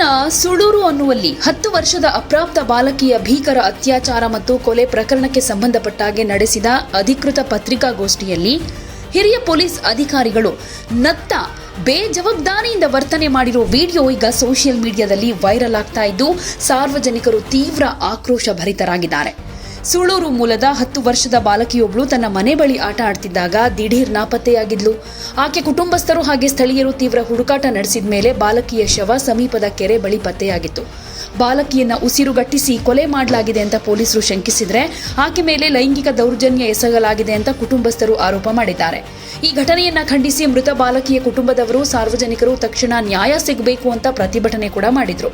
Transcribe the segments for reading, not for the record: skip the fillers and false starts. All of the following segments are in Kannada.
ತಮಿಳುನಾಡಿನ ಸುಳೂರು ಅನ್ನುವಲ್ಲಿ 10 ವರ್ಷದ ಅಪ್ರಾಪ್ತ ಬಾಲಕಿಯ ಭೀಕರ ಅತ್ಯಾಚಾರ ಮತ್ತು ಕೊಲೆ ಪ್ರಕರಣಕ್ಕೆ ಸಂಬಂಧಪಟ್ಟಾಗೆ ನಡೆಸಿದ ಅಧಿಕೃತ ಪತ್ರಿಕಾಗೋಷ್ಠಿಯಲ್ಲಿ ಹಿರಿಯ ಪೊಲೀಸ್ ಅಧಿಕಾರಿಗಳು ನಗ್ತಾ ಬೇಜವಾಬ್ದಾರಿಯಿಂದ ವರ್ತನೆ ಮಾಡಿರೋ ವಿಡಿಯೋ ಈಗ ಸೋಷಿಯಲ್ ಮೀಡಿಯಾದಲ್ಲಿ ವೈರಲ್ ಆಗ್ತಾ ಇದ್ದು ಸಾರ್ವಜನಿಕರು ತೀವ್ರ ಆಕ್ರೋಶ ಭರಿತರಾಗಿದ್ದಾರೆ. ಸುಳೂರು ಮೂಲದ 10 ವರ್ಷದ ಬಾಲಕಿಯೊಬ್ಬಳು ತನ್ನ ಮನೆ ಬಳಿ ಆಟ ಆಡ್ತಿದ್ದಾಗ ದಿಢೀರ್ ನಾಪತ್ತೆಯಾಗಿದ್ಲು. ಆಕೆ ಕುಟುಂಬಸ್ಥರು ಹಾಗೆ ಸ್ಥಳೀಯರು ತೀವ್ರ ಹುಡುಕಾಟ ನಡೆಸಿದ ಮೇಲೆ ಬಾಲಕಿಯ ಶವ ಸಮೀಪದ ಕೆರೆ ಬಳಿ ಪತ್ತೆಯಾಗಿತ್ತು. ಬಾಲಕಿಯನ್ನ ಉಸಿರುಗಟ್ಟಿಸಿ ಕೊಲೆ ಮಾಡಲಾಗಿದೆ ಅಂತ ಪೊಲೀಸರು ಶಂಕಿಸಿದ್ರೆ ಆಕೆ ಮೇಲೆ ಲೈಂಗಿಕ ದೌರ್ಜನ್ಯ ಎಸಗಲಾಗಿದೆ ಅಂತ ಕುಟುಂಬಸ್ಥರು ಆರೋಪ ಮಾಡಿದ್ದಾರೆ. ಈ ಘಟನೆಯನ್ನ ಖಂಡಿಸಿ ಮೃತ ಬಾಲಕಿಯ ಕುಟುಂಬದವರು ಸಾರ್ವಜನಿಕರು ತಕ್ಷಣ ನ್ಯಾಯ ಸಿಗಬೇಕು ಅಂತ ಪ್ರತಿಭಟನೆ ಕೂಡ ಮಾಡಿದ್ರು.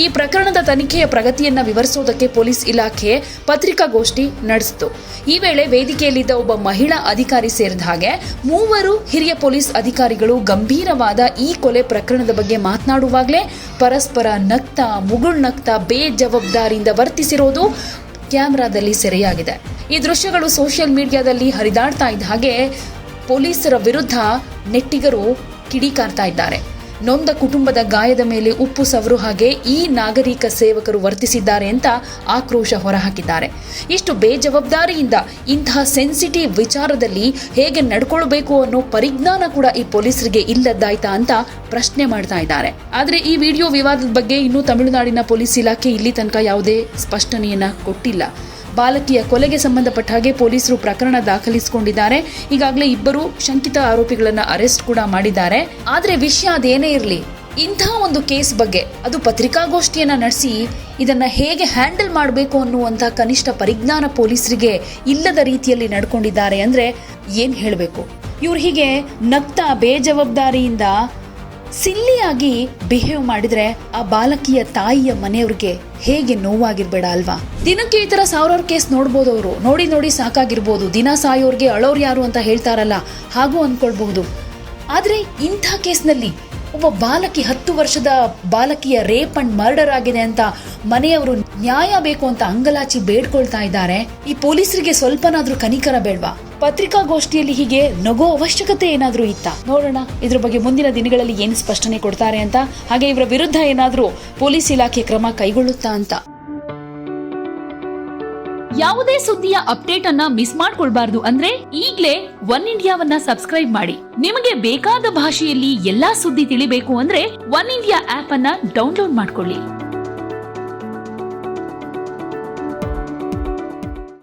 ಈ ಪ್ರಕರಣದ ತನಿಖೆಯ ಪ್ರಗತಿಯನ್ನ ವಿವರಿಸೋದಕ್ಕೆ ಪೊಲೀಸ್ ಇಲಾಖೆ ಪತ್ರಿಕಾಗೋಷ್ಠಿ ನಡೆಸಿತು. ಈ ವೇಳೆ ವೇದಿಕೆಯಲ್ಲಿದ್ದ ಒಬ್ಬ ಮಹಿಳಾ ಅಧಿಕಾರಿ ಸೇರಿದ ಹಾಗೆ 3 ಹಿರಿಯ ಪೊಲೀಸ್ ಅಧಿಕಾರಿಗಳು ಗಂಭೀರವಾದ ಈ ಕೊಲೆ ಪ್ರಕರಣದ ಬಗ್ಗೆ ಮಾತನಾಡುವಾಗಲೇ ಪರಸ್ಪರ ಮುಗುಳ್ನಗ್ತಾ ಬೇಜವಾಬ್ದಾರಿಯಿಂದ ವರ್ತಿಸಿರೋದು ಕ್ಯಾಮೆರಾದಲ್ಲಿ ಸೆರೆಯಾಗಿದೆ. ಈ ದೃಶ್ಯಗಳು ಸೋಷಿಯಲ್ ಮೀಡಿಯಾದಲ್ಲಿ ಹರಿದಾಡ್ತಾ ಇದ್ದ ಹಾಗೆ ಪೊಲೀಸರ ವಿರುದ್ಧ ನೆಟ್ಟಿಗರು ಕಿಡಿಕಾರ್ತಾ ಇದ್ದಾರೆ. ನೊಂದ ಕುಟುಂಬದ ಗಾಯದ ಮೇಲೆ ಉಪ್ಪು ಸವರು ಹಾಗೆ ಈ ನಾಗರಿಕ ಸೇವಕರು ವರ್ತಿಸಿದ್ದಾರೆ ಅಂತ ಆಕ್ರೋಶ ಹೊರಹಾಕಿದ್ದಾರೆ. ಇಷ್ಟು ಬೇಜವಾಬ್ದಾರಿಯಿಂದ ಇಂತಹ ಸೆನ್ಸಿಟಿವ್ ವಿಚಾರದಲ್ಲಿ ಹೇಗೆ ನಡ್ಕೊಳ್ಬೇಕು ಅನ್ನೋ ಪರಿಜ್ಞಾನ ಕೂಡ ಈ ಪೊಲೀಸರಿಗೆ ಇಲ್ಲದ್ದಾಯ್ತಾ ಅಂತ ಪ್ರಶ್ನೆ ಮಾಡ್ತಾ ಇದ್ದಾರೆ. ಆದ್ರೆ ಈ ವಿಡಿಯೋ ವಿವಾದದ ಬಗ್ಗೆ ಇನ್ನೂ ತಮಿಳುನಾಡಿನ ಪೊಲೀಸ್ ಇಲಾಖೆ ಇಲ್ಲಿ ತನಕ ಯಾವುದೇ ಸ್ಪಷ್ಟನೆಯನ್ನ ಕೊಟ್ಟಿಲ್ಲ. ಬಾಲಕಿಯ ಕೊಲೆಗೆ ಸಂಬಂಧಪಟ್ಟ ಹಾಗೆ ಪೊಲೀಸರು ಪ್ರಕರಣ ದಾಖಲಿಸಿಕೊಂಡಿದ್ದಾರೆ. ಈಗಾಗಲೇ 2 ಶಂಕಿತ ಆರೋಪಿಗಳನ್ನ ಅರೆಸ್ಟ್ ಕೂಡ ಮಾಡಿದ್ದಾರೆ. ಆದ್ರೆ ವಿಷಯ ಅದೇನೇ ಇರಲಿ, ಇಂಥ ಒಂದು ಕೇಸ್ ಬಗ್ಗೆ ಅದು ಪತ್ರಿಕಾಗೋಷ್ಠಿಯನ್ನ ನಡೆಸಿ ಇದನ್ನ ಹೇಗೆ ಹ್ಯಾಂಡಲ್ ಮಾಡಬೇಕು ಅನ್ನುವಂಥ ಕನಿಷ್ಠ ಪರಿಜ್ಞಾನ ಪೊಲೀಸರಿಗೆ ಇಲ್ಲದ ರೀತಿಯಲ್ಲಿ ನಡ್ಕೊಂಡಿದ್ದಾರೆ ಅಂದ್ರೆ ಏನ್ ಹೇಳಬೇಕು. ಇವ್ರು ಹೀಗೆ ನಗ್ತಾ ಬೇಜವಾಬ್ದಾರಿಯಿಂದ ಸಿಲ್ಲಿಯಾಗಿ ಬಿಹೇವ್ ಮಾಡಿದ್ರೆ ಆ ಬಾಲಕಿಯ ತಾಯಿಯ ಮನೆಯವ್ರಿಗೆ ಹೇಗೆ ನೋವಾಗಿರ್ಬೇಡ ಅಲ್ವಾ. ದಿನಕ್ಕೆ ಈ ತರ 1000 ಕೇಸ್ ನೋಡ್ಬೋದು. ಅವರು ನೋಡಿ ಸಾಕಾಗಿರ್ಬೋದು. ದಿನ ಸಾಯೋರ್ಗೆ ಅಳೋರು ಯಾರು ಅಂತ ಹೇಳ್ತಾರಲ್ಲ, ಹಾಗೂ ಅನ್ಕೊಳ್ಬಹುದು. ಆದ್ರೆ ಇಂಥ ಕೇಸ್ನಲ್ಲಿ ಒಬ್ಬ ಬಾಲಕಿ 10 ವರ್ಷದ ಬಾಲಕಿಯ ರೇಪ್ ಅಂಡ್ ಮರ್ಡರ್ ಆಗಿದೆ ಅಂತ ಮನೆಯವರು ನ್ಯಾಯ ಬೇಕು ಅಂತ ಅಂಗಲಾಚಿ ಬೇಡ್ಕೊಳ್ತಾ ಇದ್ದಾರೆ. ಈ ಪೊಲೀಸರಿಗೆ ಸ್ವಲ್ಪನಾದ್ರೂ ಕನಿಕರ ಬೇಡ್ವಾ? ಪತ್ರಿಕಾಗೋಷ್ಠಿಯಲ್ಲಿ ಹೀಗೆ ನಗೋ ಅವಶ್ಯಕತೆ ಏನಾದ್ರೂ ಇತ್ತಾ? ನೋಡೋಣ ಇದ್ರ ಬಗ್ಗೆ ಮುಂದಿನ ದಿನಗಳಲ್ಲಿ ಏನು ಸ್ಪಷ್ಟನೆ ಕೊಡ್ತಾರೆ ಅಂತ. ಹಾಗೆ ಇವರ ವಿರುದ್ಧ ಏನಾದ್ರೂ ಪೊಲೀಸ್ ಇಲಾಖೆ ಕ್ರಮ ಕೈಗೊಳ್ಳುತ್ತಾ ಅಂತ. ಯಾವುದೇ ಸುದ್ದಿಯ ಅಪ್ಡೇಟ್ ಅನ್ನ ಮಿಸ್ ಮಾಡ್ಕೊಳ್ಬಾರ್ದು ಅಂದ್ರೆ ಈಗ್ಲೇ ಒನ್ ಇಂಡಿಯಾವನ್ನ ಸಬ್ಸ್ಕ್ರೈಬ್ ಮಾಡಿ. ನಿಮಗೆ ಬೇಕಾದ ಭಾಷೆಯಲ್ಲಿ ಎಲ್ಲಾ ಸುದ್ದಿ ತಿಳಿಬೇಕು ಅಂದ್ರೆ ಒನ್ ಇಂಡಿಯಾ ಆಪ್ ಅನ್ನ ಡೌನ್ಲೋಡ್ ಮಾಡ್ಕೊಳ್ಳಿ.